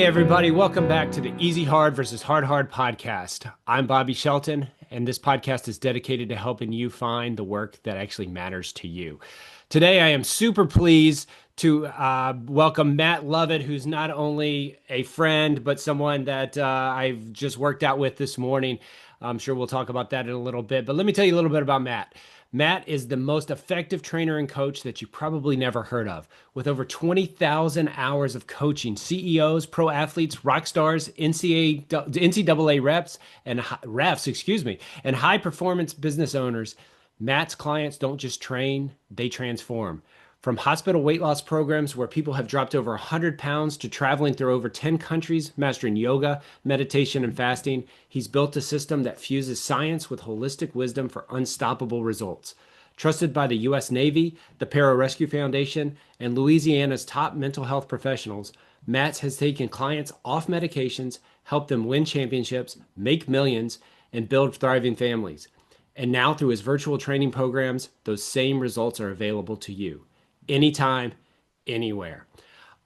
Hey, everybody, welcome back to the Easy Hard versus Hard podcast. I'm Bobby Shelton, and this podcast is dedicated to helping you find the work that actually matters to you. Today, I am super pleased to welcome Matt Lovitt, who's not only a friend, but someone that I've just worked out with this morning. I'm sure we'll talk about that in a little bit, but let me tell you a little bit about Matt. Matt is the most effective trainer and coach that you probably never heard of. With over 20,000 hours of coaching CEOs, pro athletes, rock stars, NCAA reps, and refs, and high performance business owners, Matt's clients don't just train, they transform. From hospital weight loss programs where people have dropped over 100 pounds to traveling through over 10 countries, mastering yoga, meditation, and fasting, he's built a system that fuses science with holistic wisdom for unstoppable results. Trusted by the U.S. Navy, the Pararescue Foundation, and Louisiana's top mental health professionals, Matt has taken clients off medications, helped them win championships, make millions, and build thriving families. And now, through his virtual training programs, those same results are available to you anytime, anywhere.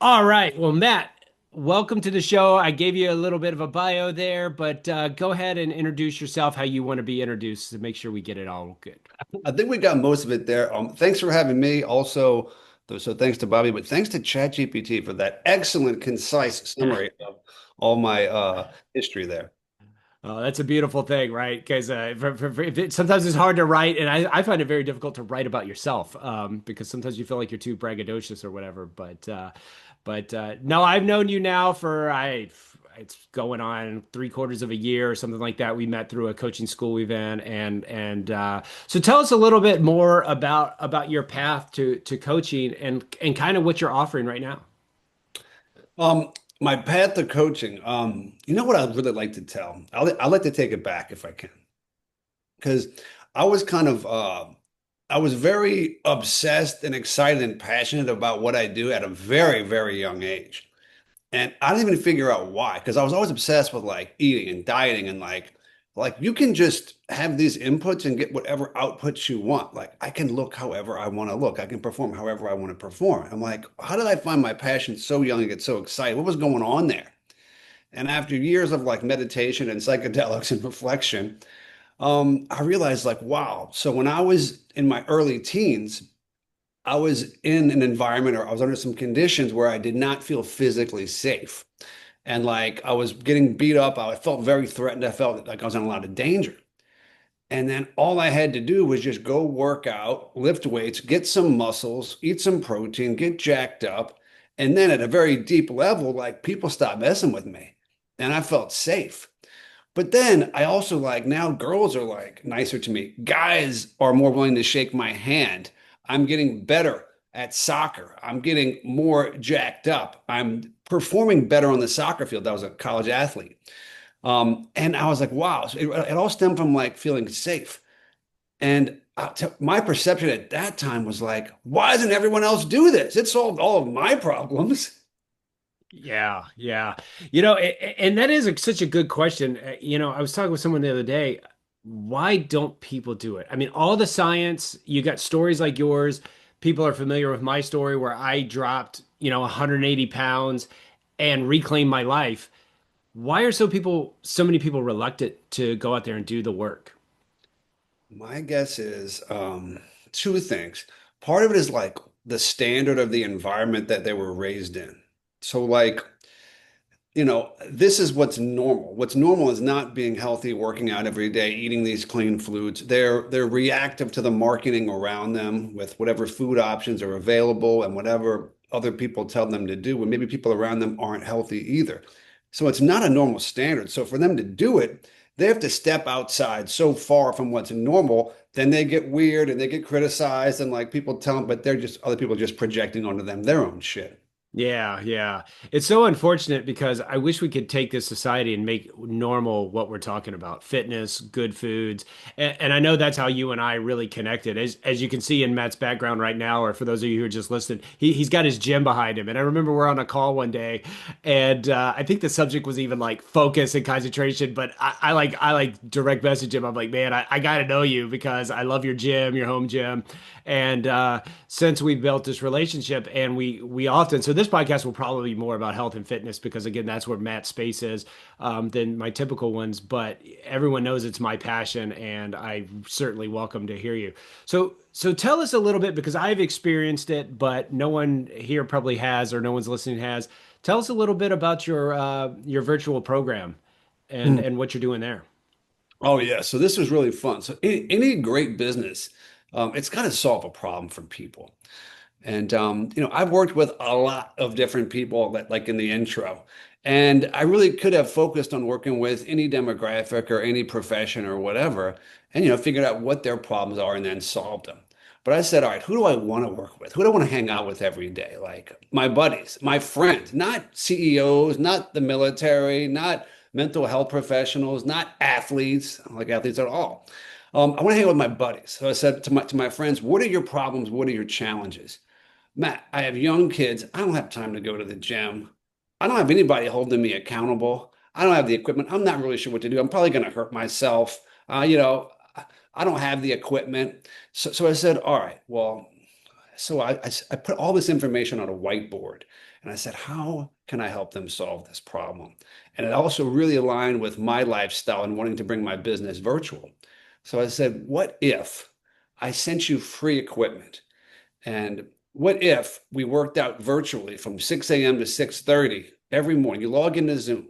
All right. Well, Matt, welcome to the show. I gave you a little bit of a bio there, but go ahead and introduce yourself how you want to be introduced to make sure we get it all good. I think we got most of it there. Thanks for having me. Also, so thanks to Bobby, but thanks to ChatGPT for that excellent, concise summary of all my history there. Oh, that's a beautiful thing, right? Because sometimes it's hard to write, and I find it very difficult to write about yourself because sometimes you feel like you're too braggadocious or whatever. But no, I've known you now for it's going on 3/4 of a year or something like that. We met through a coaching school we've in, and so tell us a little bit more about your path to coaching and kind of what you're offering right now. My path to coaching. You know what I'd really like to tell? I'd like to take it back if I can, because I was kind of I was very obsessed and excited and passionate about what I do at a very, very young age. And I didn't even figure out why, because I was always obsessed with like eating and dieting and like you can just have these inputs and get whatever outputs you want. Like I can look however I want to look. I can perform however I want to perform. I'm like, how did I find my passion so young and get so excited? What was going on there? And after years of like meditation and psychedelics and reflection, I realized like, wow. So when I was in my early teens, I was in an environment or I was under some conditions where I did not feel physically safe. And like I was getting beat up. I felt very threatened. I felt like I was in a lot of danger. And then all I had to do was just go work out, lift weights, get some muscles, eat some protein, get jacked up. And then at a very deep level, like people stopped messing with me and I felt safe. But then I also like now girls are like nicer to me. Guys are more willing to shake my hand. I'm getting better at soccer. I'm getting more jacked up. I'm performing better on the soccer field. I was a college athlete. And I was like, wow. So it all stemmed from like feeling safe. And my perception at that time was like, why doesn't everyone else do this? It solved all of my problems. Yeah, yeah. And that is such a good question. I was talking with someone the other day. Why don't people do it? I mean, all the science, you got stories like yours. People are familiar with my story where I dropped, 180 pounds and reclaimed my life. Why are so many people reluctant to go out there and do the work? My guess is two things. Part of it is like the standard of the environment that they were raised in. So, like, this is what's normal. What's normal is not being healthy, working out every day, eating these clean foods. They're reactive to the marketing around them with whatever food options are available and whatever other people tell them to do. And maybe people around them aren't healthy either. So it's not a normal standard. So for them to do it, they have to step outside so far from what's normal, then they get weird and they get criticized and like people tell them, but they're just other people just projecting onto them their own shit. Yeah, yeah. It's so unfortunate because I wish we could take this society and make normal what we're talking about, fitness, good foods. And I know that's how you and I really connected. As you can see in Matt's background right now, or for those of you who are just listening, he's got his gym behind him. And I remember we're on a call one day, and I think the subject was even like focus and concentration. But I like direct message him. I'm like, man, I got to know you because I love your gym, your home gym. And since we built this relationship, and we often, so this podcast will probably be more about health and fitness because again, that's where Matt's space is than my typical ones. But everyone knows it's my passion, and I certainly welcome to hear you. So tell us a little bit because I've experienced it, but no one here probably has, or no one's listening has. Tell us a little bit about your virtual program and what you're doing there. Oh yeah, so this was really fun. So any great business, it's got to solve a problem for people. And I've worked with a lot of different people that, like in the intro, and I really could have focused on working with any demographic or any profession or whatever, and figured out what their problems are and then solved them. But I said, all right, who do I want to work with? Who do I want to hang out with every day? Like my buddies, my friends, not CEOs, not the military, not mental health professionals, not athletes. I don't like athletes at all. I want to hang out with my buddies. So I said to my friends, what are your problems? What are your challenges? Matt, I have young kids. I don't have time to go to the gym. I don't have anybody holding me accountable. I don't have the equipment. I'm not really sure what to do. I'm probably going to hurt myself. I don't have the equipment. So I said, all right, well, so I put all this information on a whiteboard and I said, how can I help them solve this problem? And it also really aligned with my lifestyle and wanting to bring my business virtual. So I said, what if I sent you free equipment? And what if we worked out virtually from 6 a.m. to 6:30 every morning? You log into Zoom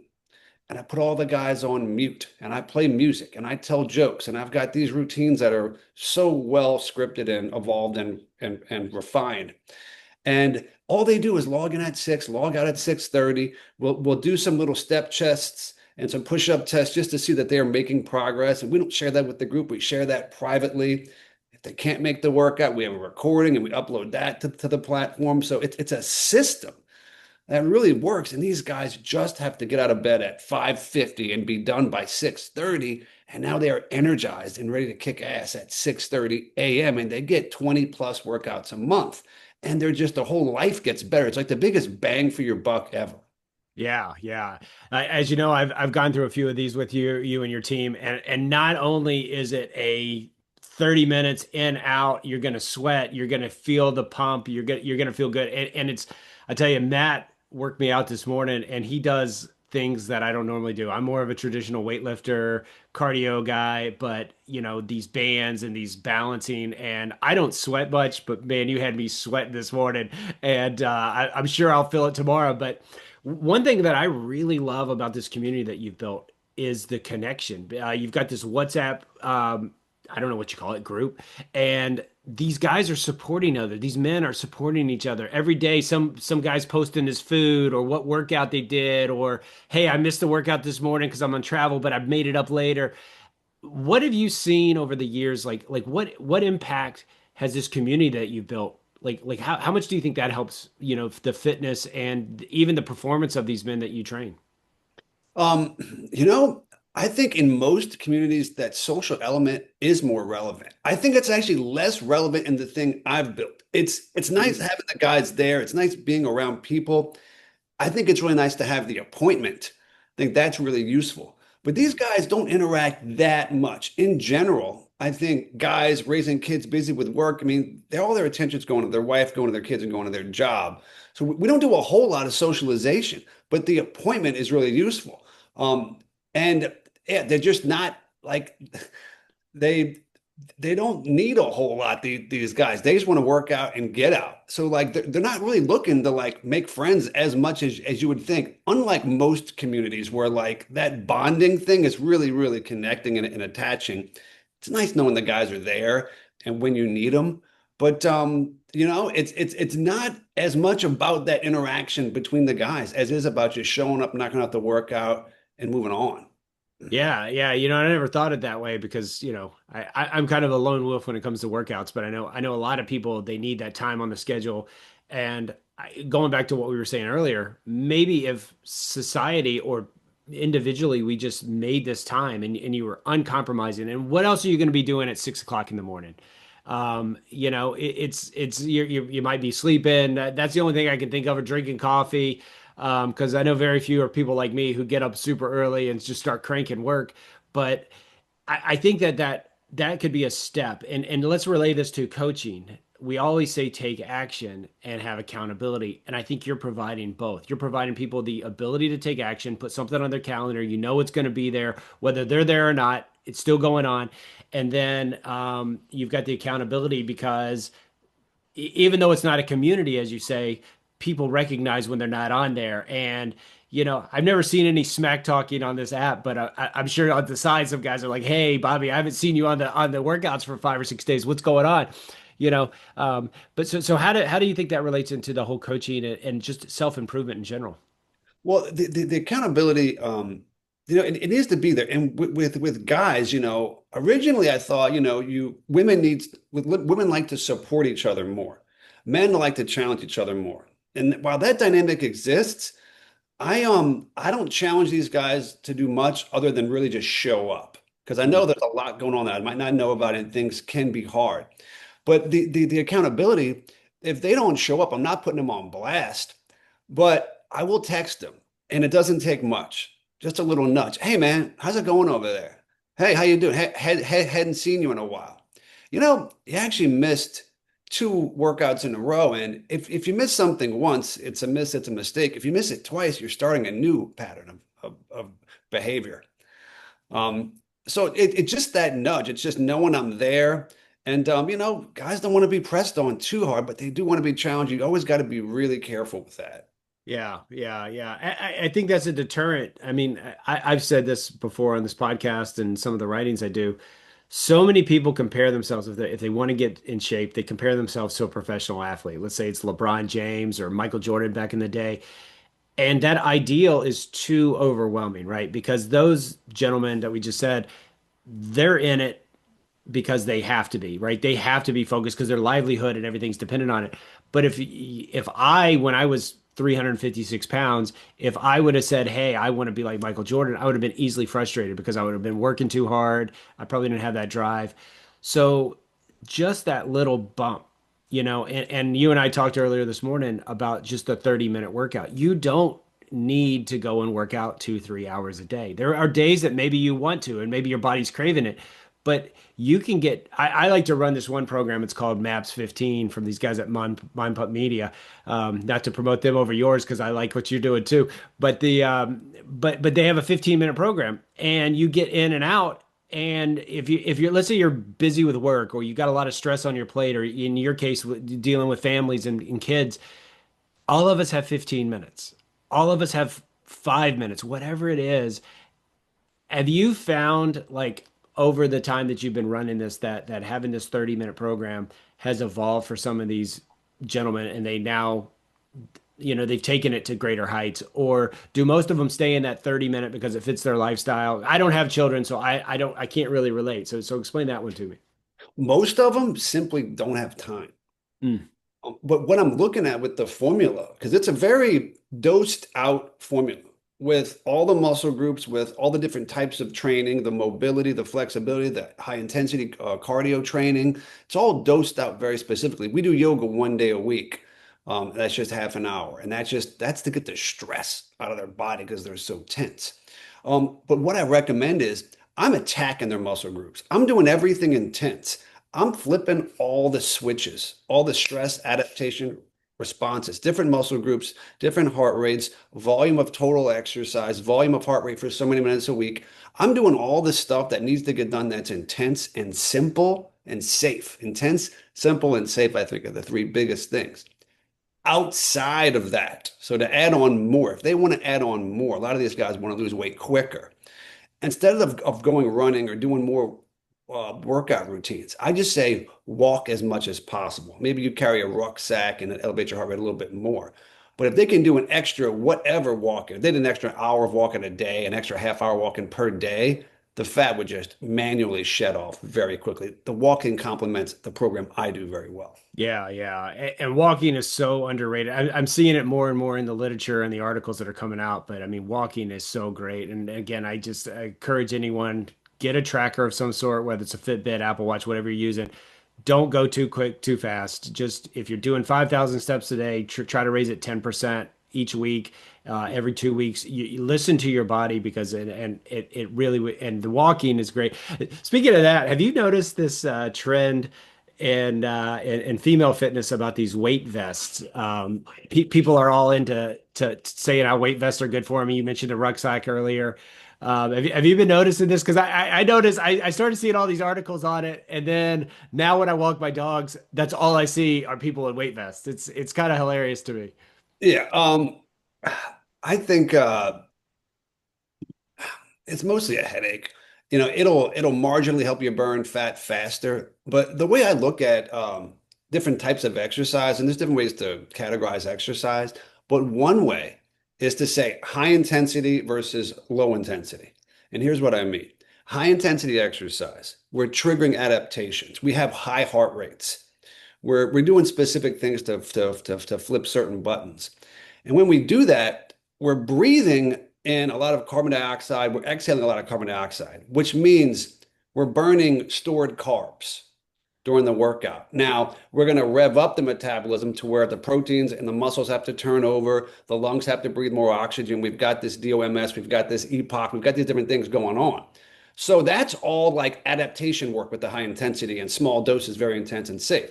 and I put all the guys on mute and I play music and I tell jokes and I've got these routines that are so well scripted and evolved and refined. And all they do is log in at 6, log out at 6:30. We'll do some little step tests and some push-up tests just to see that they are making progress. And we don't share that with the group. We share that privately. If they can't make the workout, we have a recording and we upload that to the platform. So it's a system that really works. And these guys just have to get out of bed at 5:50 and be done by 6:30. And now they are energized and ready to kick ass at 6:30 a.m. And they get 20 plus workouts a month. And they're just, their whole life gets better. It's like the biggest bang for your buck ever. Yeah, yeah. As you know, I've gone through a few of these with you and your team, and not only is it a 30 minutes in out, you're gonna sweat, you're gonna feel the pump, you're gonna feel good, and it's I tell you, Matt worked me out this morning, and he does things that I don't normally do. I'm more of a traditional weightlifter, cardio guy, but these bands and these balancing, and I don't sweat much, but man, you had me sweating this morning, and I'm sure I'll feel it tomorrow, but. One thing that I really love about this community that you've built is the connection. You've got this WhatsApp, I don't know what you call it, group, and these guys are supporting other. These men are supporting each other every day. Some guys posting his food or what workout they did, or hey, I missed the workout this morning because I'm on travel, but I've made it up later. What have you seen over the years? Like what impact has this community that you've built? Like how much do you think that helps, the fitness and even the performance of these men that you train? Um, you know, I think in most communities that social element is more relevant. I think it's actually less relevant in the thing I've built. It's nice having the guys there. It's nice being around people. I think it's really nice to have the appointment. I think that's really useful. But these guys don't interact that much. In general, I think guys raising kids, busy with work, I mean, all their attention's going to their wife, going to their kids, and going to their job. So we don't do a whole lot of socialization, but the appointment is really useful. Um, and yeah, they're just not like they they don't need a whole lot, these guys. They just want to work out and get out. So like they're not really looking to like make friends as much as you would think. Unlike most communities where like that bonding thing is really, really connecting and attaching. It's nice knowing the guys are there and when you need them. But it's not as much about that interaction between the guys as it is about just showing up, knocking out the workout, and moving on. Yeah, yeah. I never thought it that way because, I'm kind of a lone wolf when it comes to workouts, but I know a lot of people, they need that time on the schedule. And going back to what we were saying earlier, maybe if society or individually we just made this time and you were uncompromising, and what else are you going to be doing at 6 o'clock in the morning? It's you might be sleeping. That's the only thing I can think of, or drinking coffee. Because I know very few are people like me who get up super early and just start cranking work. But I think that could be a step. And let's relay this to coaching. we always say take action and have accountability. And I think you're providing both. You're providing people the ability to take action, put something on their calendar. You know it's going to be there, whether they're there or not. It's still going on. And then you've got the accountability because even though it's not a community, as you say, people recognize when they're not on there. And I've never seen any smack talking on this app, but I'm sure on the side, some guys are like, "Hey, Bobby, I haven't seen you on the workouts for 5 or 6 days. What's going on?" You know. But so how do you think that relates into the whole coaching and just self improvement in general? Well, the accountability, it needs to be there. And with guys, originally I thought, women like to support each other more. Men like to challenge each other more. And while that dynamic exists, I don't challenge these guys to do much other than really just show up because I know there's a lot going on that I might not know about and things can be hard. But the accountability, if they don't show up, I'm not putting them on blast, but I will text them and it doesn't take much. Just a little nudge. Hey man, how's it going over there? Hey, how you doing? Hadn't seen you in a while. You actually missed two workouts in a row. And if you miss something once, it's a miss, it's a mistake. If you miss it twice, you're starting a new pattern of behavior. So it's just that nudge. It's just knowing I'm there. And guys don't want to be pressed on too hard, but they do want to be challenged. You always got to be really careful with that. Yeah, yeah, yeah. I think that's a deterrent. I mean, I've said this before on this podcast and some of the writings I do. So many people compare themselves if they want to get in shape, they compare themselves to a professional athlete. Let's say it's LeBron James or Michael Jordan back in the day. And that ideal is too overwhelming, right? Because those gentlemen that we just said, they're in it because they have to be, right? They have to be focused because their livelihood and everything's dependent on it. But if I, when I was 356 pounds, if I would have said, "Hey, I want to be like Michael Jordan," I would have been easily frustrated because I would have been working too hard. I probably didn't have that drive. So just that little bump, and you and I talked earlier this morning about just a 30-minute workout. You don't need to go and work out 2, 3 hours a day. There are days that maybe you want to, and maybe your body's craving it, but you can get. I like to run this one program. It's called Maps 15 from these guys at Mind Pump Media. Not to promote them over yours because I like what you're doing too. But they have a 15-minute program, and you get in and out. And if you're let's say you're busy with work or you got a lot of stress on your plate, or in your case dealing with families and kids, all of us have 15 minutes. All of us have 5 minutes, whatever it is. Have you found like over the time that you've been running this that having this 30-minute program has evolved for some of these gentlemen and they now, they've taken it to greater heights, or do most of them stay in that 30-minute because it fits their lifestyle? I don't have children, so I can't really relate. So explain that one to me. Most of them simply don't have time. Mm. But what I'm looking at with the formula, because it's a very dosed out formula with all the muscle groups, with all the different types of training, the mobility, the flexibility, the high intensity cardio training. It's all dosed out very specifically. We do yoga one day a week. That's just half an hour. And that's to get the stress out of their body because they're so tense. But what I recommend is I'm attacking their muscle groups. I'm doing everything intense. I'm flipping all the switches, all the stress adaptation responses, different muscle groups, different heart rates, volume of total exercise, volume of heart rate for so many minutes a week. I'm doing all the stuff that needs to get done that's intense and simple and safe. Intense, simple, and safe, I think, are the three biggest things. Outside of that, so to add on more, if they want to add on more, a lot of these guys want to lose weight quicker instead of going running or doing more workout routines, I just say walk as much as possible. Maybe you carry a rucksack and it elevates your heart rate a little bit more. But if they can do an extra whatever walking, if they did an extra hour of walking a day, an extra half hour walking per day, the fat would just manually shed off very quickly. The walking complements the program I do very well. Yeah, yeah. And walking is so underrated. I'm seeing it more and more in the literature and the articles that are coming out. But I mean, walking is so great. And again, I encourage anyone, get a tracker of some sort, whether it's a Fitbit, Apple Watch, whatever you're using. Don't go too quick, too fast. Just if you're doing 5,000 steps a day, try to raise it 10% each week. Every 2 weeks, you listen to your body because it really and the walking is great. Speaking of that, have you noticed this trend? and female fitness about these weight vests. People are all into to saying how weight vests are good for me. You mentioned the rucksack earlier. Have you been noticing this? Because I noticed I started seeing all these articles on it, and then now when I walk my dogs, that's all I see are people in weight vests. It's kind of hilarious to me. Yeah, I think it's mostly a headache. It'll marginally help you burn fat faster. But the way I look at different types of exercise, and there's different ways to categorize exercise, but one way is to say high intensity versus low intensity. And here's what I mean. High intensity exercise, we're triggering adaptations. We have high heart rates. We're doing specific things to flip certain buttons. And when we do that, we're breathing in a lot of carbon dioxide. We're exhaling a lot of carbon dioxide, which means we're burning stored carbs during the workout. Now, we're going to rev up the metabolism to where the proteins and the muscles have to turn over, the lungs have to breathe more oxygen. We've got this DOMS, we've got this EPOC, we've got these different things going on. So that's all like adaptation work with the high intensity and small doses, very intense and safe.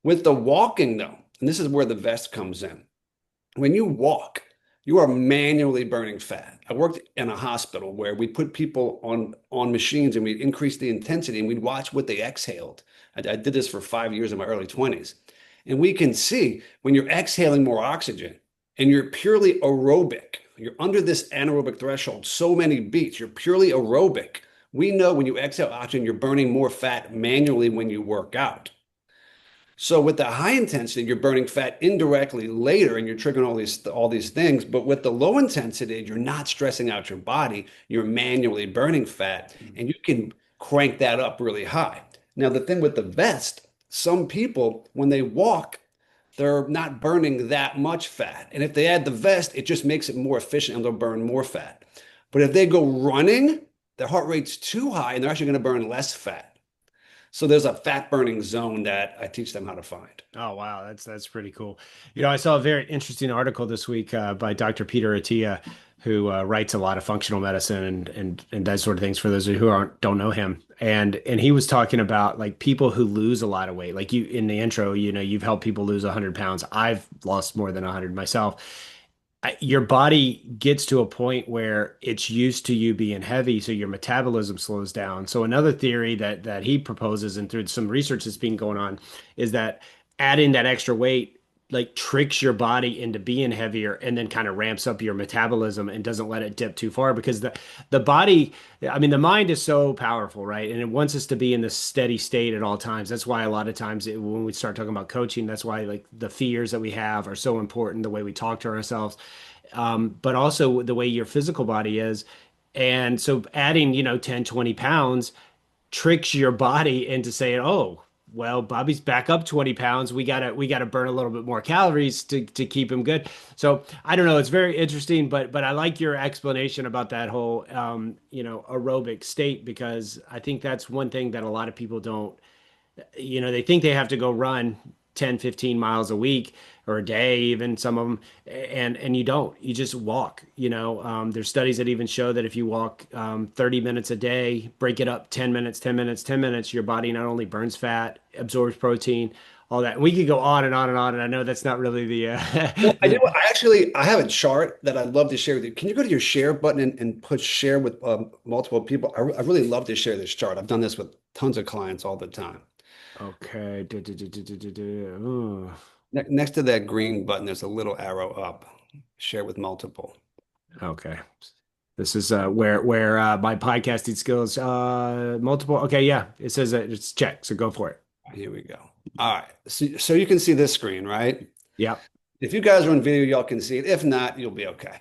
With the walking, though, and this is where the vest comes in. When you walk, you are manually burning fat. I worked in a hospital where we put people on machines and we increased the intensity and we'd watch what they exhaled. I did this for 5 years in my early 20s. And we can see when you're exhaling more oxygen and you're purely aerobic, you're under this anaerobic threshold, so many beats, you're purely aerobic. We know when you exhale oxygen, you're burning more fat manually when you work out. So with the high intensity, you're burning fat indirectly later and you're triggering all these things. But with the low intensity, you're not stressing out your body. You're manually burning fat and you can crank that up really high. Now, the thing with the vest, some people, when they walk, they're not burning that much fat. And if they add the vest, it just makes it more efficient and they'll burn more fat. But if they go running, their heart rate's too high and they're actually going to burn less fat. So there's a fat burning zone that I teach them how to find. Oh wow, that's pretty cool. You know, I saw a very interesting article this week by Dr. Peter Attia, who writes a lot of functional medicine and that sort of things for those who aren't don't know him. And he was talking about like people who lose a lot of weight. Like you in the intro, you know, you've helped people lose 100 pounds. I've lost more than 100 myself. Your body gets to a point where it's used to you being heavy, so your metabolism slows down. So another theory that he proposes, and through some research that's been going on, is that adding that extra weight like tricks your body into being heavier and then kind of ramps up your metabolism and doesn't let it dip too far because the body, I mean, the mind is so powerful, right? And it wants us to be in this steady state at all times. That's why a lot of times when we start talking about coaching, that's why like the fears that we have are so important, the way we talk to ourselves, but also the way your physical body is. And so adding, you know, 10, 20 pounds tricks your body into saying, oh, well, Bobby's back up 20 pounds. We gotta burn a little bit more calories to keep him good. So I don't know. It's very interesting, but I like your explanation about that whole you know, aerobic state because I think that's one thing that a lot of people don't, you know, they think they have to go run 10, 15 miles a week or a day, even some of them, and you don't. You just walk. You know, there's studies that even show that if you walk 30 minutes a day, break it up 10 minutes, 10 minutes, 10 minutes, your body not only burns fat, absorbs protein, all that. And we could go on and on and on. And I know that's not really the Well, I do. the I have a chart that I'd love to share with you. Can you go to your share button and put share with multiple people? I really love to share this chart. I've done this with tons of clients all the time. okay. Ooh. Next to that green button, there's a little arrow up. Share with multiple. Okay. This is where my podcasting skills multiple. Okay, yeah. It says that it's checked, so go for it. Here we go. All right. So you can see this screen, right? Yeah. If you guys are on video, y'all can see it. If not, you'll be okay.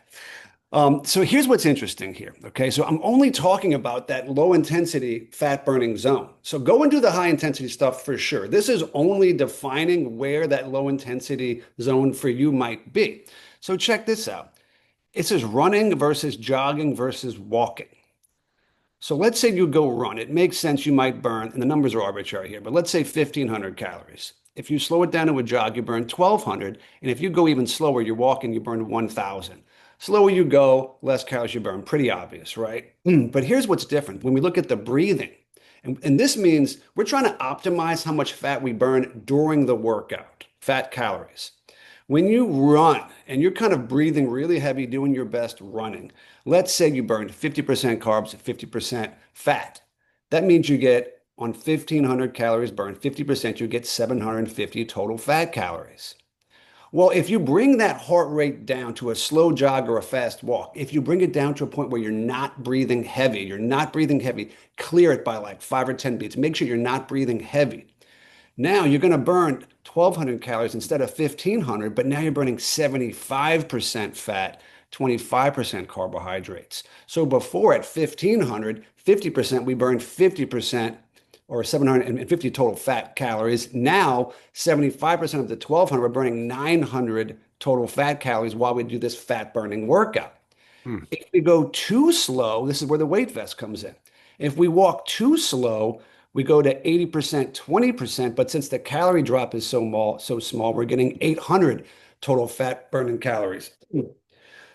So here's what's interesting here. Okay. So I'm only talking about that low intensity fat burning zone. So go and do the high intensity stuff for sure. This is only defining where that low intensity zone for you might be. So check this out. It says running versus jogging versus walking. So let's say you go run. It makes sense you might burn, and the numbers are arbitrary here, but let's say 1,500 calories. If you slow it down to a jog, you burn 1,200. And if you go even slower, you're walking, you burn 1,000. Slower you go, less calories you burn. Pretty obvious, right? But here's what's different. When we look at the breathing And this means we're trying to optimize how much fat we burn during the workout, fat calories. When you run and you're kind of breathing really heavy, doing your best running, let's say you burned 50% carbs, 50% fat. That means you get on 1,500 calories burned, 50%, you get 750 total fat calories. Well, if you bring that heart rate down to a slow jog or a fast walk, if you bring it down to a point where you're not breathing heavy, clear it by like 5 or 10 beats. Make sure you're not breathing heavy. Now you're going to burn 1,200 calories instead of 1,500, but now you're burning 75% fat, 25% carbohydrates. So before at 1,500, 50%, we burned 50% or 750 total fat calories. Now 75% of the 1,200, we're burning 900 total fat calories while we do this fat burning workout. Hmm. If we go too slow, this is where the weight vest comes in. If we walk too slow, we go to 80%, 20%, but since the calorie drop is so small, we're getting 800 total fat burning calories.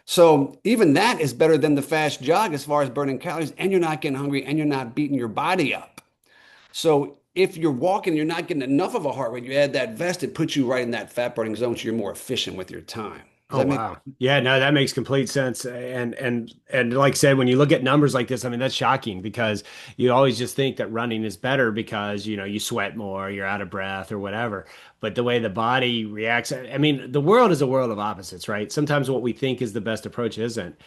So even that is better than the fast jog as far as burning calories, and you're not getting hungry and you're not beating your body up. So if you're walking, you're not getting enough of a heart rate, you add that vest, it puts you right in that fat burning zone, so you're more efficient with your time. Does Oh that make wow. Yeah, no, that makes complete sense. And like I said, when you look at numbers like this, I mean, that's shocking because you always just think that running is better because, you sweat more, you're out of breath or whatever. But the way the body reacts, I mean, the world is a world of opposites, right? Sometimes what we think is the best approach isn't.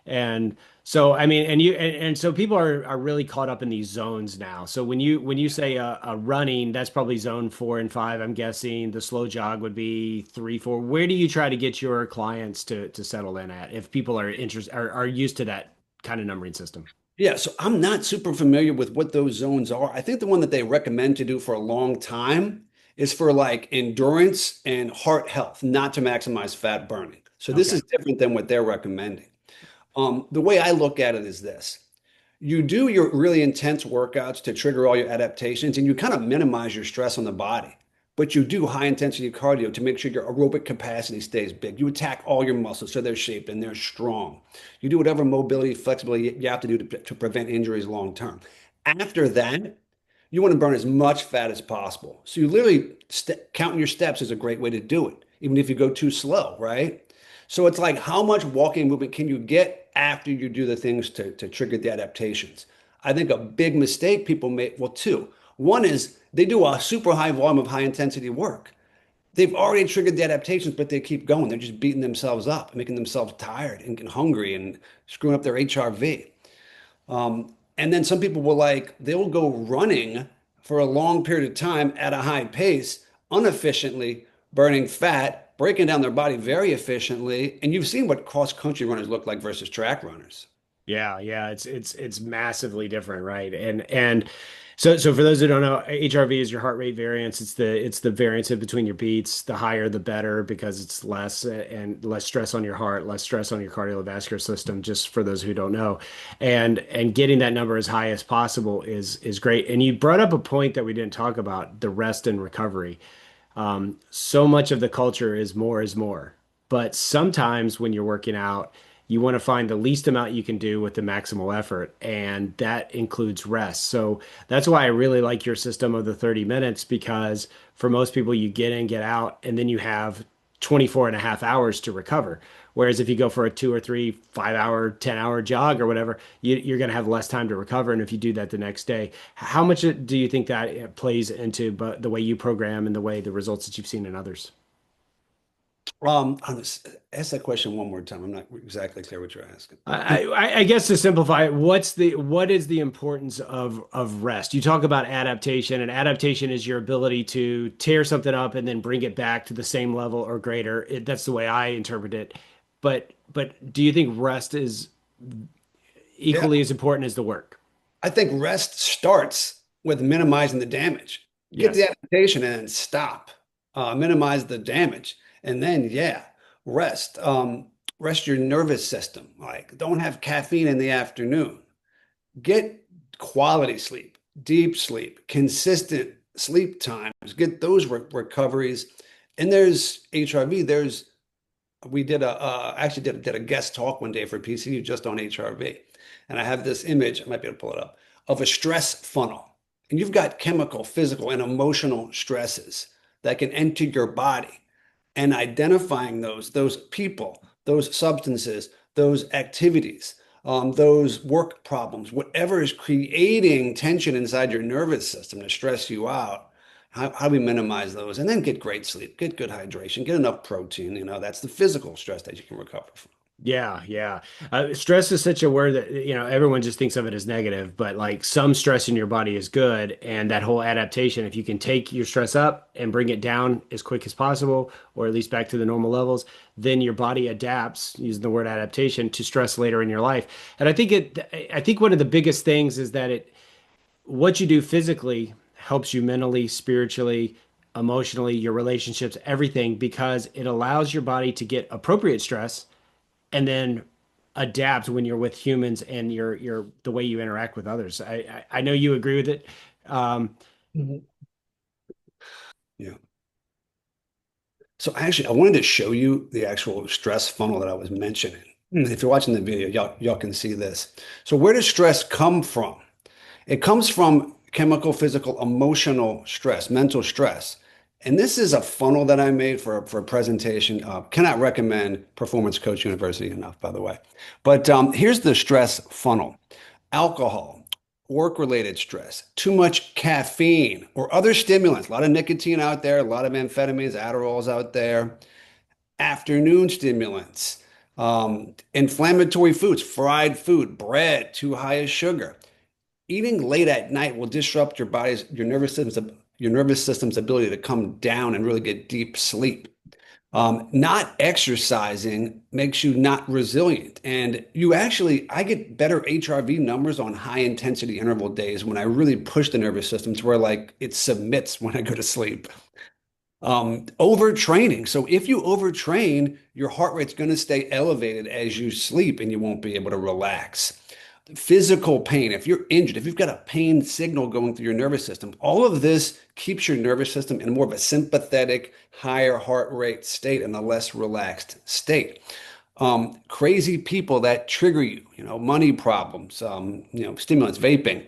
And so, I mean, and so people are really caught up in these zones now. So when you say a running, that's probably zone 4 and 5. I'm guessing the slow jog would be 3, 4. Where do you try to get your clients to settle in at if people are interested are used to that kind of numbering system? Yeah, so I'm not super familiar with what those zones are. I think the one that they recommend to do for a long time is for like endurance and heart health, not to maximize fat burning. So this Okay. is different than what they're recommending. The way I look at it is this. You do your really intense workouts to trigger all your adaptations and you kind of minimize your stress on the body. But you do high intensity cardio to make sure your aerobic capacity stays big. You attack all your muscles so they're shaped and they're strong. You do whatever mobility, flexibility you have to do to prevent injuries long term. After that, you want to burn as much fat as possible. So you literally counting your steps is a great way to do it, even if you go too slow, right? So it's like how much walking movement can you get after you do the things to trigger the adaptations? I think a big mistake people make, well, two. One is they do a super high volume of high intensity work. They've already triggered the adaptations, but they keep going. They're just beating themselves up, making themselves tired and hungry and screwing up their HRV. And then some people will they will go running for a long period of time at a high pace, inefficiently burning fat, breaking down their body very efficiently. And you've seen what cross country runners look like versus track runners. Yeah, yeah, it's massively different, right? And so for those who don't know, HRV is your heart rate variance. It's the variance in between your beats. The higher, the better because it's less and less stress on your heart, less stress on your cardiovascular system. Just for those who don't know, and getting that number as high as possible is great. And you brought up a point that we didn't talk about, the rest and recovery. So much of the culture is more. But sometimes when you're working out, you want to find the least amount you can do with the maximal effort, and that includes rest. So that's why I really like your system of the 30 minutes because for most people, you get in, get out, and then you have 24 and a half hours to recover. Whereas if you go for a 2 or 3, 5 hour, 10-hour jog or whatever, you're going to have less time to recover. And if you do that the next day, how much do you think that plays into the way you program and the way the results that you've seen in others? Ask that question one more time. I'm not exactly clear what you're asking. I guess to simplify it, what is the importance of rest? You talk about adaptation, and adaptation is your ability to tear something up and then bring it back to the same level or greater. That's the way I interpret it. But do you think rest is Yeah, equally as important as the work? I think rest starts with minimizing the damage. Get the Yes. adaptation and then stop. Minimize the damage. And then, yeah, rest. Rest your nervous system. Like, don't have caffeine in the afternoon. Get quality sleep, deep sleep, consistent sleep times. Get those recoveries. And there's HRV. We did actually did a guest talk one day for PCU just on HRV. And I have this image, I might be able to pull it up, of a stress funnel. And you've got chemical, physical, and emotional stresses that can enter your body, and identifying those people, those substances, those activities, those work problems, whatever is creating tension inside your nervous system to stress you out. How do we minimize those? And then get great sleep, get good hydration, get enough protein. That's the physical stress that you can recover from. Yeah, yeah. Stress is such a word that, everyone just thinks of it as negative, but like some stress in your body is good. And that whole adaptation, if you can take your stress up and bring it down as quick as possible, or at least back to the normal levels, then your body adapts, using the word adaptation, to stress later in your life. And I think one of the biggest things is that what you do physically helps you mentally, spiritually, emotionally, your relationships, everything, because it allows your body to get appropriate stress and then adapt when you're with humans and your the way you interact with others. I know you agree with it. Um, Mhm. Yeah. So actually, I wanted to show you the actual stress funnel that I was mentioning. If you're watching the video, y'all can see this. So where does stress come from? It comes from chemical, physical, emotional stress, mental stress. And this is a funnel that I made for a presentation. Cannot recommend Performance Coach University enough, by the way. But here's the stress funnel: alcohol, work-related stress, too much caffeine or other stimulants, a lot of nicotine out there, a lot of amphetamines, Adderalls out there, afternoon stimulants, inflammatory foods, fried food, bread, too high of sugar. Eating late at night will disrupt your nervous system's ability to come down and really get deep sleep. Not exercising makes you not resilient. And I get better HRV numbers on high intensity interval days when I really push the nervous system to where like it submits when I go to sleep. Overtraining. So if you overtrain, your heart rate's going to stay elevated as you sleep and you won't be able to relax. Physical pain, if you're injured, if you've got a pain signal going through your nervous system, all of this keeps your nervous system in more of a sympathetic, higher heart rate state and a less relaxed state. Crazy people that trigger you, money problems, stimulants, vaping,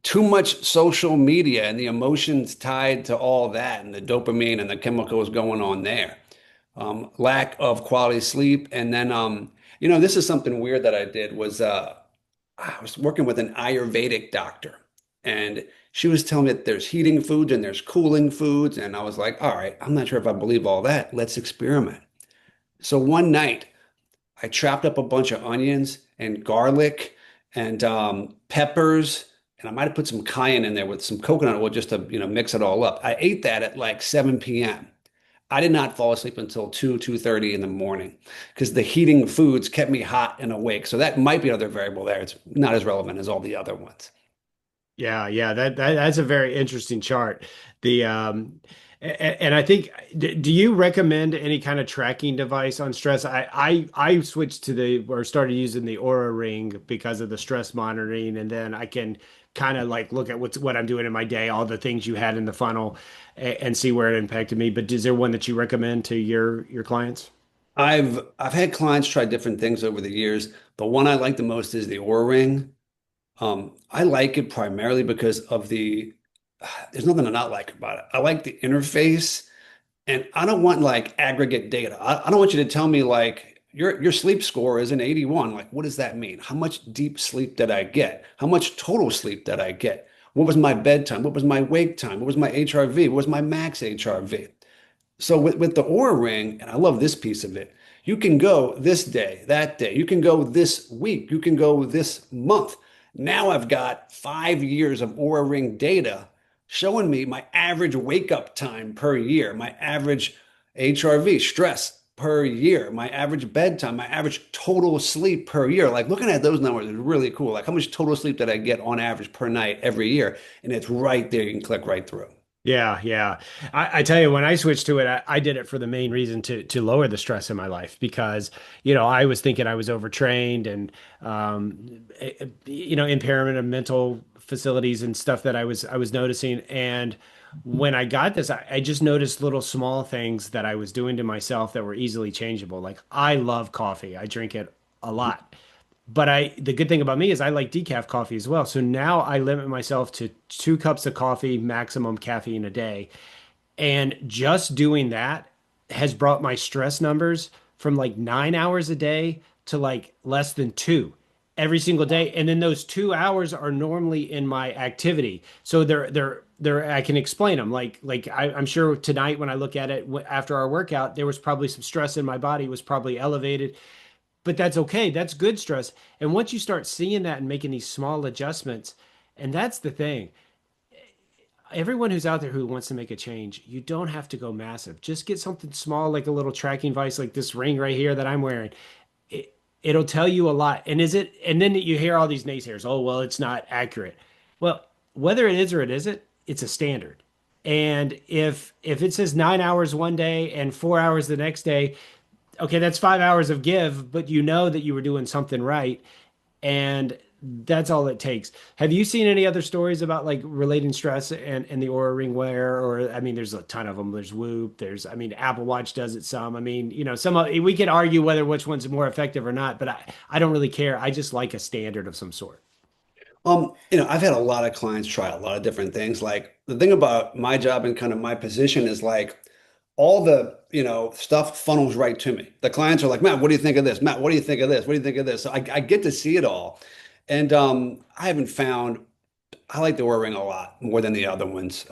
too much social media and the emotions tied to all that and the dopamine and the chemicals going on there. Lack of quality sleep. And then, this is something weird that I did was I was working with an Ayurvedic doctor, and she was telling me that there's heating foods and there's cooling foods. And I was like, all right, I'm not sure if I believe all that. Let's experiment. So one night, I chopped up a bunch of onions and garlic and peppers, and I might have put some cayenne in there with some coconut oil just to, mix it all up. I ate that at like 7 p.m. I did not fall asleep until 2:30 in the morning because the heating foods kept me hot and awake. So that might be another variable there. It's not as relevant as all the other ones. yeah, yeah, that's a very interesting chart. The and I think, do you recommend any kind of tracking device on stress? I switched to the or started using the Aura Ring because of the stress monitoring, and then I can kind of like look at what I'm doing in my day, all the things you had in the funnel, and see where it impacted me. But is there one that you recommend to your clients? I've had clients try different things over the years. The one I like the most is the Oura Ring. I like it primarily because of there's nothing to not like about it. I like the interface, and I don't want like aggregate data. I don't want you to tell me like your sleep score is an 81. Like, what does that mean? How much deep sleep did I get? How much total sleep did I get? What was my bedtime? What was my wake time? What was my HRV? What was my max HRV? So with the Oura Ring, and I love this piece of it, you can go this day, that day. You can go this week. You can go this month. Now I've got 5 years of Oura Ring data showing me my average wake up time per year, my average HRV stress per year, my average bedtime, my average total sleep per year. Like looking at those numbers is really cool. Like how much total sleep did I get on average per night every year? And it's right there. You can click right through. Yeah, yeah. I tell you, when I switched to it, I did it for the main reason to lower the stress in my life because, I was thinking I was overtrained and, impairment of mental facilities and stuff that I was noticing. And when I got this, I just noticed little small things that I was doing to myself that were easily changeable. Like I love coffee. I drink it a lot. But the good thing about me is I like decaf coffee as well. So now I limit myself to 2 cups of coffee, maximum caffeine a day. And just doing that has brought my stress numbers from like 9 hours a day to like less than two every single day. And then those 2 hours are normally in my activity. So I can explain them. I'm sure tonight when I look at it after our workout, there was probably some stress in my body, was probably elevated, but that's okay. That's good stress. And once you start seeing that and making these small adjustments, and that's the thing, everyone who's out there who wants to make a change, you don't have to go massive. Just get something small, like a little tracking device, like this ring right here that I'm wearing. It'll tell you a lot. And then you hear all these naysayers, oh, well, it's not accurate. Well, whether it is or it isn't, it's a standard. And if it says 9 hours one day and 4 hours the next day, okay, that's 5 hours of give, but you know that you were doing something right. And that's all it takes. Have you seen any other stories about like relating stress and the Aura Ring wear? Or I mean, there's a ton of them. There's Whoop. There's I mean, Apple Watch does it some. I mean, we could argue whether which one's more effective or not, but I don't really care. I just like a standard of some sort. I've had a lot of clients try a lot of different things. Like the thing about my job and kind of my position is like all the, stuff funnels right to me. The clients are like, Matt, what do you think of this? Matt, what do you think of this? What do you think of this? So I get to see it all. And I haven't found I like the Oura Ring a lot more than the other ones.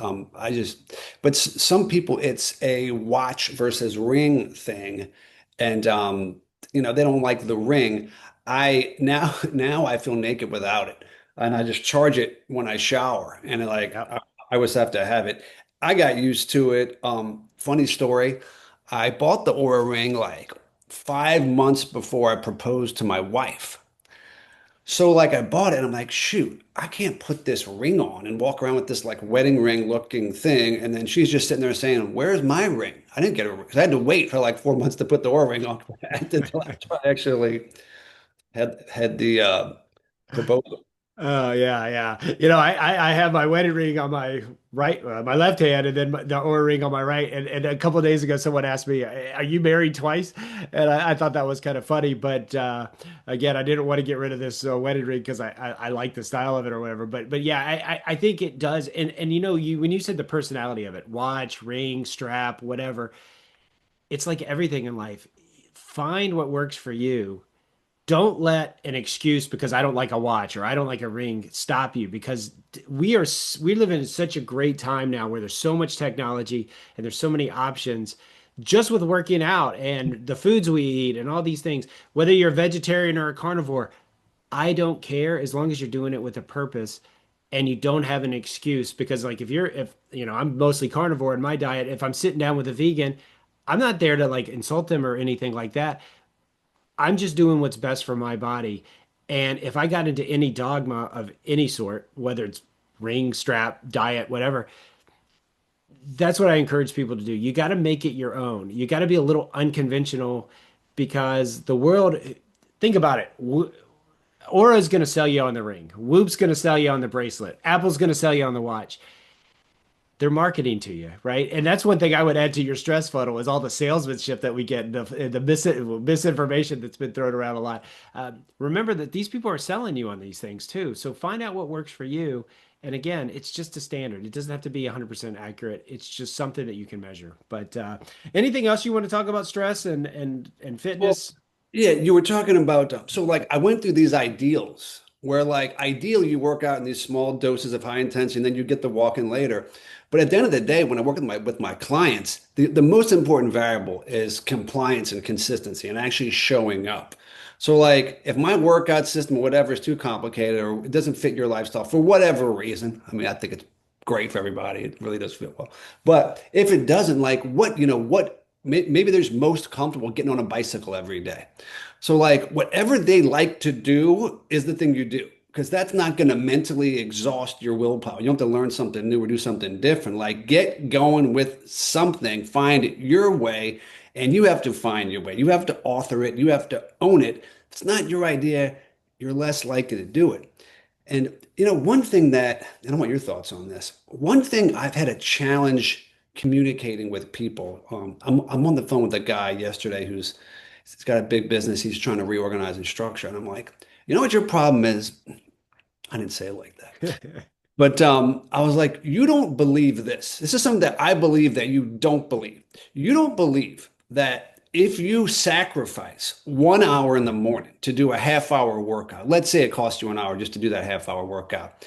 But some people, it's a watch versus ring thing, and they don't like the ring. I now now I feel naked without it, and I just charge it when I shower, and Yep. I always have to have it. I got used to it. Funny story, I bought the Oura Ring like 5 months before I proposed to my wife. So like I bought it and I'm like, shoot, I can't put this ring on and walk around with this like wedding ring looking thing. And then she's just sitting there saying, where's my ring? I didn't get a ring because I had to wait for like 4 months to put the Oura ring on until I actually had the proposal. Oh yeah, yeah. I have my wedding ring on my right, my left hand, and then the Oura ring on my right. And a couple of days ago, someone asked me, "Are you married twice?" And I thought that was kind of funny. But again, I didn't want to get rid of this wedding ring because I like the style of it or whatever. But yeah, I think it does. And you when you said the personality of it, watch, ring, strap, whatever, it's like everything in life. Find what works for you. Don't let an excuse because I don't like a watch or I don't like a ring stop you, because we live in such a great time now where there's so much technology and there's so many options just with working out and the foods we eat and all these things. Whether you're a vegetarian or a carnivore, I don't care as long as you're doing it with a purpose and you don't have an excuse. Because like if I'm mostly carnivore in my diet, if I'm sitting down with a vegan, I'm not there to like insult them or anything like that. I'm just doing what's best for my body. And if I got into any dogma of any sort, whether it's ring, strap, diet, whatever, that's what I encourage people to do. You got to make it your own. You got to be a little unconventional, because the world, think about it. Aura's going to sell you on the ring. Whoop's going to sell you on the bracelet. Apple's going to sell you on the watch. They're marketing to you, right? And that's one thing I would add to your stress funnel is all the salesmanship that we get, the misinformation that's been thrown around a lot. Remember that these people are selling you on these things too. So find out what works for you. And again, it's just a standard. It doesn't have to be 100% accurate. It's just something that you can measure. But anything else you want to talk about stress and Well, fitness? yeah, you were talking about so like I went through these ideals where like ideally you work out in these small doses of high intensity and then you get the walk in later. But at the end of the day, when I work with my clients, the most important variable is compliance and consistency and actually showing up. So like if my workout system or whatever is too complicated or it doesn't fit your lifestyle for whatever reason, I mean, I think it's great for everybody. It really does fit well. But if it doesn't, like maybe there's most comfortable getting on a bicycle every day. So like whatever they like to do is the thing you do, because that's not going to mentally exhaust your willpower. You don't have to learn something new or do something different. Like get going with something, find it your way, and you have to find your way. You have to author it. You have to own it. If it's not your idea, you're less likely to do it. And one thing and I want your thoughts on this. One thing I've had a challenge communicating with people. I'm on the phone with a guy yesterday he's got a big business. He's trying to reorganize and structure, and I'm like, you know what your problem is? I didn't say it like that. But I was like, you don't believe this. This is something that I believe that you don't believe. You don't believe that if you sacrifice 1 hour in the morning to do a half hour workout, let's say it costs you an hour just to do that half hour workout.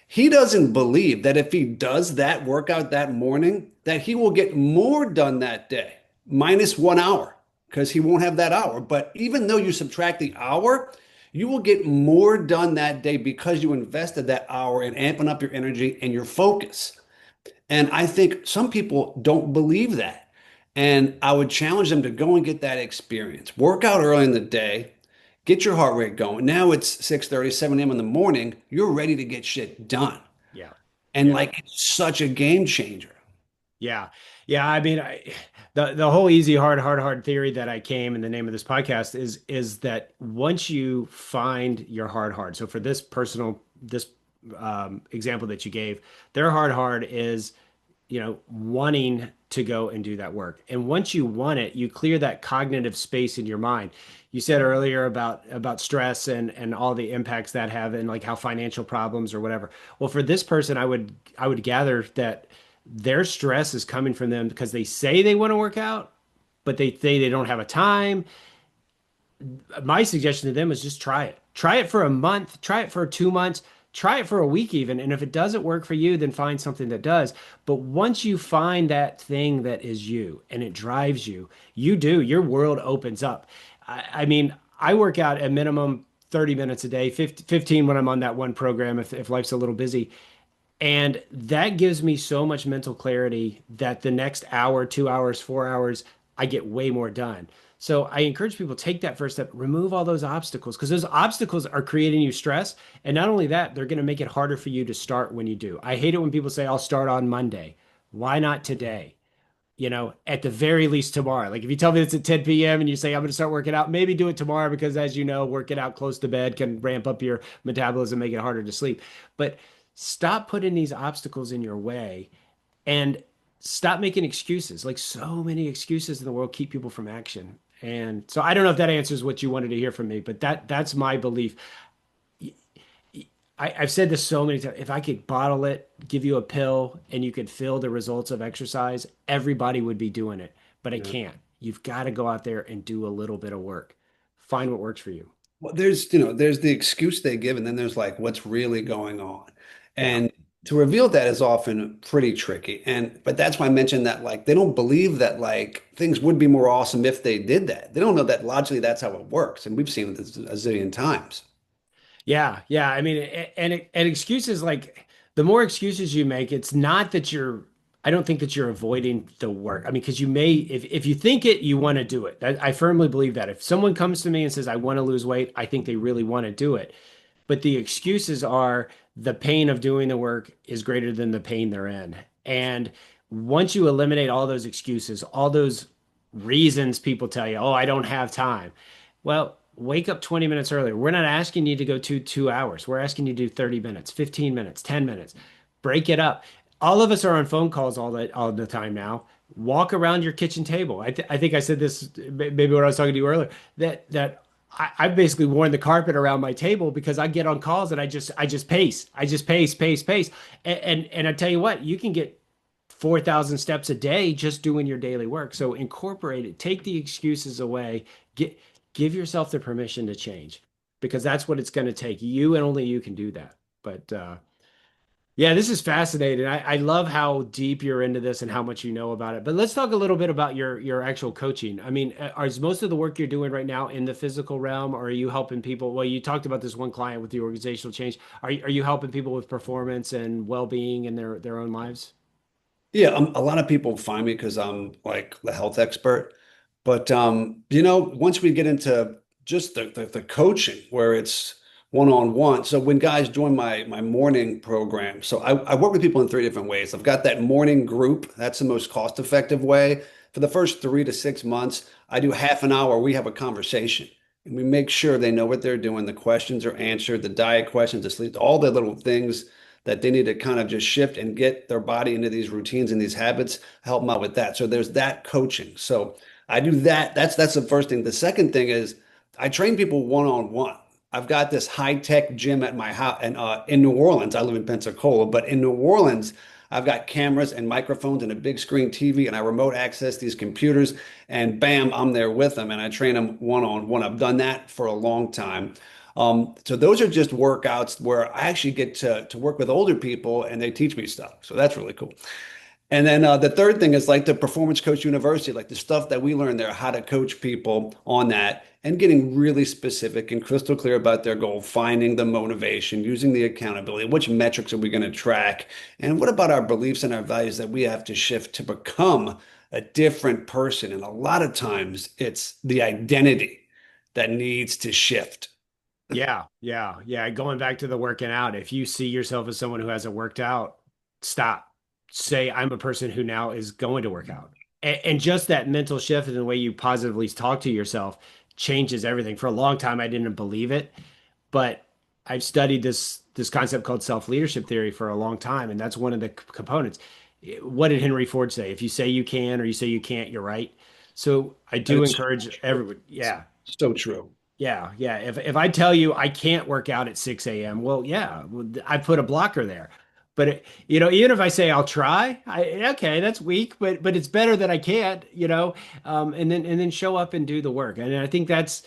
He doesn't believe that if he does that workout that morning, that he will get more done that day, minus 1 hour, because he won't have that hour. But even though you subtract the hour, you will get more done that day because you invested that hour in amping up your energy and your focus. And I think some people don't believe that. And I would challenge them to go and get that experience. Work out early in the day, get your heart rate going. Now it's 6:30, 7 a.m. in the morning. You're ready to get shit done. Yeah. And Yeah. like it's such a game changer. Yeah. Yeah. I mean, the whole easy, hard theory that I came in the name of this podcast is that once you find your hard. So for this example that you gave, their hard is, wanting to go and do that work. And once you want it, you clear that cognitive space in your mind. You said earlier about stress and all the impacts that have and like how financial problems or whatever. Well, for this person, I would gather that their stress is coming from them because they say they want to work out, but they say they don't have a time. My suggestion to them is just try it. Try it for a month, try it for 2 months, try it for a week even. And if it doesn't work for you, then find something that does. But once you find that thing that is you and it drives you, your world opens up. I mean, I work out at minimum 30 minutes a day, 15 when I'm on that one program if life's a little busy. And that gives me so much mental clarity that the next hour, 2 hours, 4 hours, I get way more done. So I encourage people to take that first step, remove all those obstacles because those obstacles are creating you stress. And not only that, they're going to make it harder for you to start when you do. I hate it when people say, I'll start on Monday. Why not today? At the very least tomorrow. Like if you tell me it's at 10 p.m. and you say, I'm going to start working out, maybe do it tomorrow because as you know, working out close to bed can ramp up your metabolism, make it harder to sleep. But stop putting these obstacles in your way and stop making excuses. Like so many excuses in the world keep people from action. And so I don't know if that answers what you wanted to hear from me, but that's my belief. I've said this so many times. If I could bottle it, give you a pill, and you could feel the results of exercise, everybody would be doing it. But I Yeah. can't. You've got to go out there and do a little bit of work. Find what works for you. Well, there's the excuse they give, and then there's like what's really going on. Yeah. And to reveal that is often pretty tricky. But that's why I mentioned that like they don't believe that like things would be more awesome if they did that. They don't know that logically that's how it works. And we've seen this a zillion times. Yeah, yeah. I mean, and excuses like the more excuses you make, it's not that you're. I don't think that you're avoiding the work. I mean, because you may, if you think it, you want to do it. I firmly believe that. If someone comes to me and says, "I want to lose weight," I think they really want to do it. But the excuses are the pain of doing the work is greater than the pain they're in. And once you eliminate all those excuses, all those reasons people tell you, "Oh, I don't have time." Well, wake up 20 minutes earlier. We're not asking you to go to 2 hours. We're asking you to do 30 minutes, 15 minutes, 10 minutes. Break it up. All of us are on phone calls all the time now. Walk around your kitchen table. I think I said this maybe when I was talking to you earlier that I basically worn the carpet around my table because I get on calls and I just pace. I just pace. And I tell you what, you can get 4,000 steps a day just doing your daily work. So incorporate it, take the excuses away, give yourself the permission to change because that's what it's going to take. You and only you can do that. But yeah, this is fascinating. I love how deep you're into this and how much you know about it. But let's talk a little bit about your actual coaching. I mean, is most of the work you're doing right now in the physical realm, or are you helping people? Well, you talked about this one client with the organizational change. Are you helping people with performance and well-being in their own lives? Yeah, a lot of people find me because I'm like the health expert. But once we get into just the coaching where it's one-on-one. So when guys join my morning program, so I work with people in three different ways. I've got that morning group. That's the most cost-effective way. For the first 3 to 6 months, I do half an hour. We have a conversation and we make sure they know what they're doing. The questions are answered, the diet questions, the sleep, all the little things that they need to kind of just shift and get their body into these routines and these habits, help them out with that. So there's that coaching. So I do that. That's the first thing. The second thing is I train people one-on-one. I've got this high-tech gym at my house, and in New Orleans, I live in Pensacola, but in New Orleans, I've got cameras and microphones and a big screen TV, and I remote access these computers, and bam, I'm there with them, and I train them one-on-one. I've done that for a long time. So those are just workouts where I actually get to work with older people, and they teach me stuff. So that's really cool. And then the third thing is like the Performance Coach University, like the stuff that we learn there, how to coach people on that and getting really specific and crystal clear about their goal, finding the motivation, using the accountability, which metrics are we going to track, and what about our beliefs and our values that we have to shift to become a different person. And a lot of times it's the identity that needs to shift. Yeah, yeah, yeah. Going back to the working out, if you see yourself as someone who hasn't worked out, stop. Say, I'm a person who now is going to work out. And just that mental shift in the way you positively talk to yourself changes everything. For a long time, I didn't believe it, but I've studied this concept called self-leadership theory for a long time, and that's one of the components. What did Henry Ford say? If you say you can or you say you can't, you're right. So I And do it's encourage everyone. Yeah, so true. yeah, yeah. If I tell you I can't work out at 6 a.m., well, yeah, I put a blocker there. But even if I say I'll try, okay, that's weak, but it's better that I can't, and then show up and do the work. And I think that's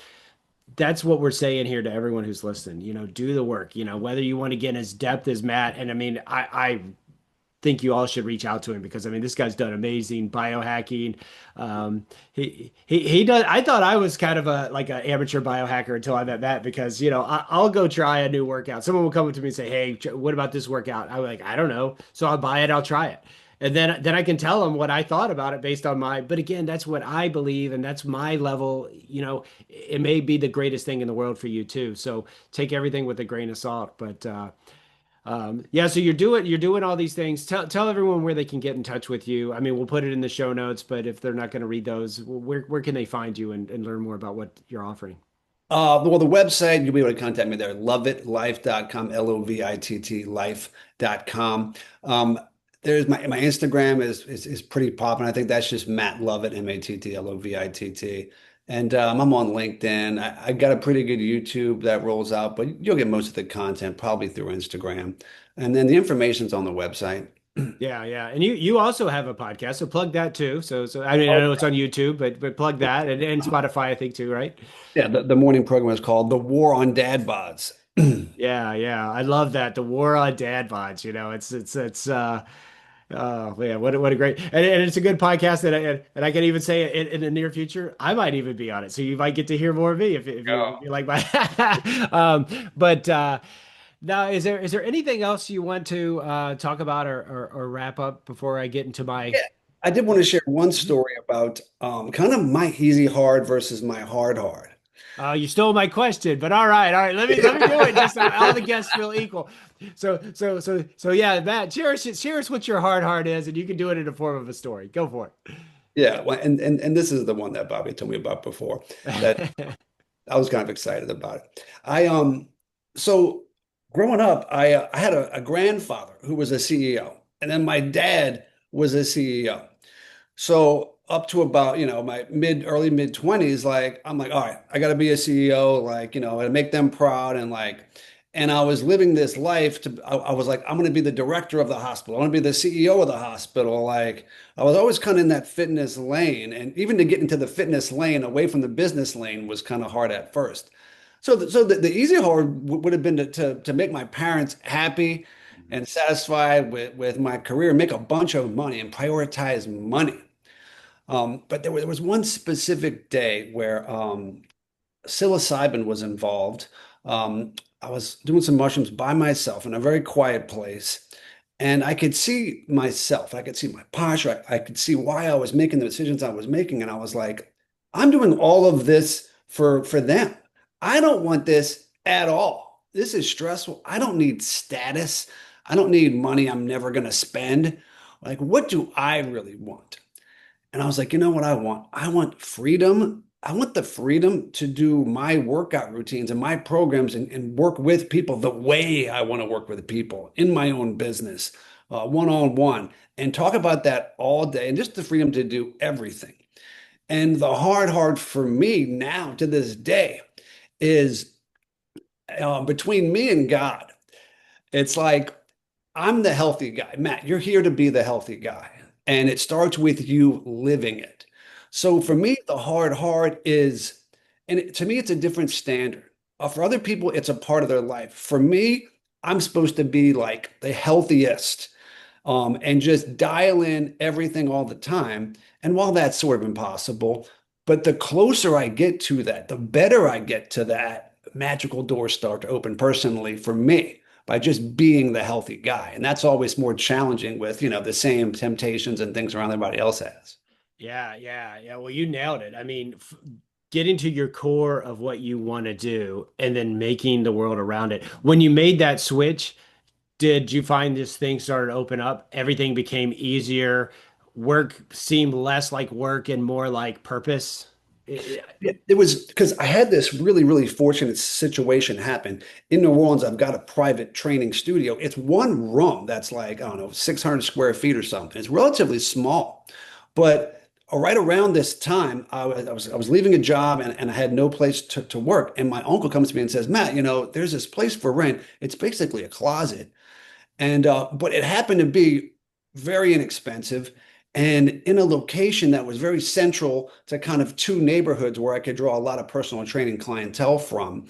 what we're saying here to everyone who's listening. Do the work. Whether you want to get in as depth as Matt, and I mean, I think you all should reach out to him because I mean this guy's done amazing biohacking. He does. I thought I was kind of a like an amateur biohacker until I met Matt because I'll go try a new workout. Someone will come up to me and say, "Hey, what about this workout?" I'm like, "I don't know." So I'll buy it. I'll try it. And then I can tell them what I thought about it based on but again, that's what I believe and that's my level. It may be the greatest thing in the world for you too. So take everything with a grain of salt. But yeah, so you're doing all these things. Tell everyone where they can get in touch with you. I mean, we'll put it in the show notes, but if they're not going to read those, where can they find you and learn more about what you're offering? Well, the website, you'll be able to contact me there, lovittlife.com, Lovitt life.com. There's my Instagram is pretty popping. I think that's just Matt Lovitt, Mattlovitt. And I'm on LinkedIn. I got a pretty good YouTube that rolls out, but you'll get most of the content probably through Instagram. And then the information's on the website. Yeah, yeah, and you also have a podcast, so plug that too. So I mean, I Oh, know it's on YouTube, but plug that and Spotify, I think too, right? yeah, the morning program is called The War on Dad Bods. Yeah, yeah, I love that. The war on dad bods. It's. Oh man, what a great and it's a good podcast and I can even say in the near future I might even be on it, so you might get to hear more of me if you like my but now is there anything else you want to talk about or wrap up before I get into my Yeah, I did want to share one story about kind of my easy hard versus my hard hard. you stole my question, but all right, let me do it. Just all the guests feel equal. So yeah, Matt, share us what your hard is, and you can do it in the form of a story. Go for Yeah, well, and this is the one that Bobby told me about before that it. I was kind of excited about it. So growing up, I had a grandfather who was a CEO, and then my dad was a CEO. So up to about, my early mid 20s, like I'm like, all right, I got to be a CEO, like, and make them proud and I was living this life I was like, I'm going to be the director of the hospital. I want to be the CEO of the hospital. Like I was always kind of in that fitness lane, and even to get into the fitness lane away from the business lane was kind of hard at first. So the easy hard would have been to make my parents happy and satisfied with my career, make a bunch of money and prioritize money. But there was one specific day where psilocybin was involved. I was doing some mushrooms by myself in a very quiet place, and I could see myself. I could see my posture. I could see why I was making the decisions I was making, and I was like, I'm doing all of this for them. I don't want this at all. This is stressful. I don't need status. I don't need money I'm never going to spend. Like, what do I really want? And I was like, you know what I want? I want freedom. I want the freedom to do my workout routines and my programs and work with people the way I want to work with people in my own business, one on one, and talk about that all day and just the freedom to do everything. And the hard for me now to this day is between me and God, it's like I'm the healthy guy. Matt, you're here to be the healthy guy. And it starts with you living it. So for me, the hard is, to me, it's a different standard. For other people, it's a part of their life. For me, I'm supposed to be like the healthiest, and just dial in everything all the time. And while that's sort of impossible, but the closer I get to that, the better I get to that, magical doors start to open personally for me by just being the healthy guy. And that's always more challenging with, the same temptations and things around everybody else has. Yeah, yeah, yeah. Well, you nailed it. I mean, getting to your core of what you want to do and then making the world around it. When you made that switch, did you find this thing started to open up? Everything became easier. Work seemed less like work and more like purpose. It was because I had this really, really fortunate situation happen. In New Orleans, I've got a private training studio. It's one room that's like, I don't know, 600 square feet or something. It's relatively small. But right around this time, I was leaving a job and I had no place to work. And my uncle comes to me and says, Matt, there's this place for rent. It's basically a closet. And but it happened to be very inexpensive and in a location that was very central to kind of two neighborhoods where I could draw a lot of personal training clientele from.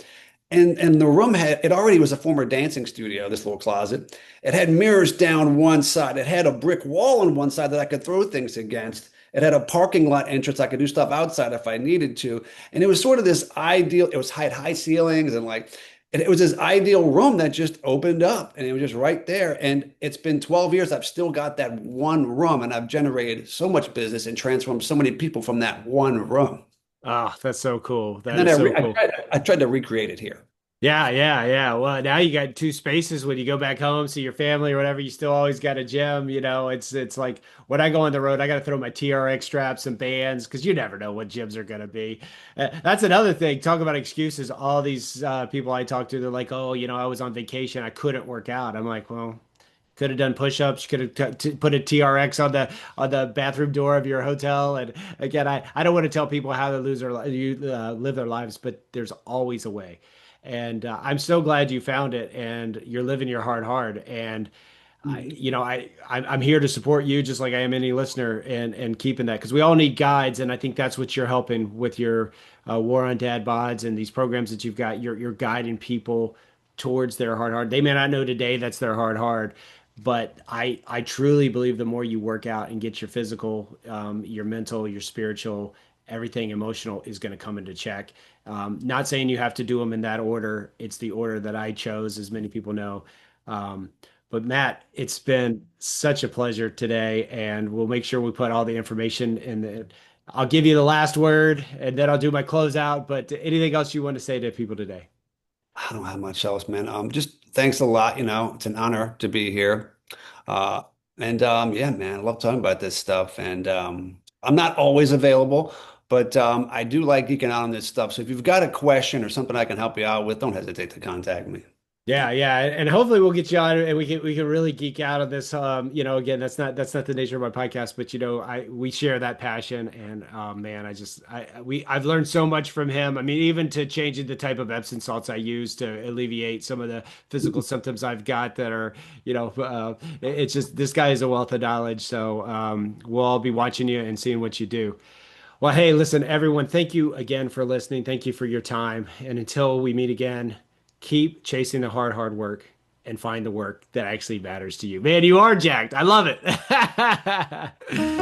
And the room had it already was a former dancing studio, this little closet. It had mirrors down one side. It had a brick wall on one side that I could throw things against. It had a parking lot entrance. I could do stuff outside if I needed to. And it was sort of this ideal, it was had high ceilings and like it was this ideal room that just opened up and it was just right there. And it's been 12 years. I've still got that one room and I've generated so much business and transformed so many people from that one room. Oh, that's so cool. And That then is I, so re cool. I tried to recreate it here. Yeah, yeah, yeah. Well, now you got two spaces when you go back home, see your family or whatever. You still always got a gym. It's like when I go on the road, I got to throw my TRX straps and bands because you never know what gyms are gonna be. That's another thing. Talk about excuses. All these people I talk to, they're like, "Oh, I was on vacation, I couldn't work out." I'm like, "Well, could have done push-ups. You could have put a TRX on the bathroom door of your hotel." And again, I don't want to tell people how to live their lives, but there's always a way. And I'm so glad you found it, and you're living your heart hard. And I'm here to support you just like I am any listener and keeping that because we all need guides, and I think that's what you're helping with your War on Dad bods and these programs that you've got. You're guiding people towards their hard. They may not know today that's their hard, but I truly believe the more you work out and get your physical, your mental, your spiritual, everything emotional is going to come into check. Not saying you have to do them in that order. It's the order that I chose, as many people know. Um, but Matt, it's been such a pleasure today, and we'll make sure we put all the information in the. I'll give you the last word, and then I'll do my closeout. But anything else you want to say to people today? I don't have much else, man. Just thanks a lot. It's an honor to be here. Uh, and yeah, man, I love talking about this stuff. And I'm not always available, but I do like geeking out on this stuff. So if you've got a question or something I can help you out with, don't hesitate to contact me. Yeah, yeah, and hopefully we'll get you on, and we can really geek out on this. Again, that's not the nature of my podcast, but we share that passion, and man, I've learned so much from him. I mean, even to changing the type of Epsom salts I use to alleviate some of the physical symptoms I've got that are, it's just this guy is a wealth of knowledge. So we'll all be watching you and seeing what you do. Well, hey, listen, everyone, thank you again for listening. Thank you for your time. And until we meet again, keep chasing the hard work and find the work that actually matters to you. Man, you are jacked. I love it.